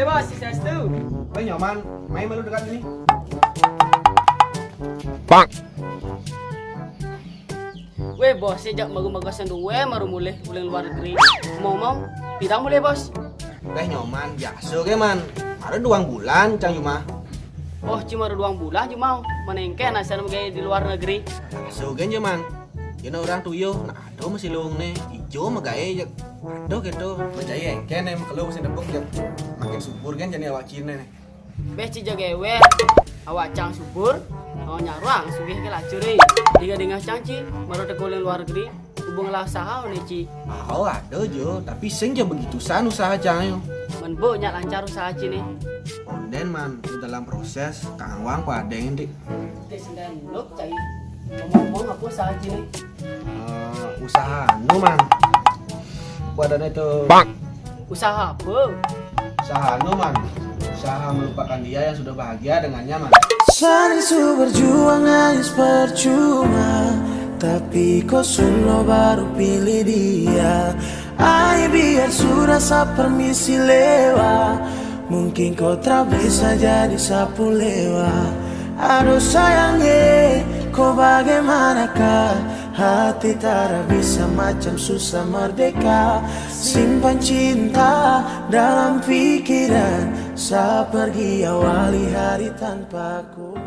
Bos, si Sastu. Nyoman, main malu dekat sini. Weh bos, sejak magu-magasan duwe maru mulai luar negeri. Mau tidak mulai bos. Nyoman, biasa ke man. Ada 2 bulan cang cuma. Oh cuma 2 bulan cuma menengke nasan magay di luar negeri. Biasa ke man. Yan orang tuyo, nah ada masih luang nih. Ijo magay jak. Ada gitu. Percaya engke nih kalau masih dapet jak. Makin subur kan jadi awak Cina nih. Beh cijagewe awak cang subur. Oh nyaruang sugih ke lacuri. Jika dengar cangci maru tekoleng luar negeri. Hubunglah usaha nih ci. Oh ada jo, tapi sing jo begitu san usaha cang yo. Menbo nyak lancar usaha ci nih. Onden man, dalam proses kang wang padeng dik. Tes dan luk cai. Ngomong apa usaha ci nih? Usaha nu man. Padahal itu. Usaha apa? Usaha nu man. Usaha melupakan dia yang sudah bahagia dengannya man. Sanisu berjuang nangis percuma, tapi kau solo baru pilih dia. Ay biar sudah sa permisi lewat, mungkin kau tak bisa jadi sapu lewat. Aduh sayangnya, kau bagaimanakah? Hati tak bisa macam susah merdeka. Simpan cinta dalam pikiran, saat pergi awali hari tanpaku.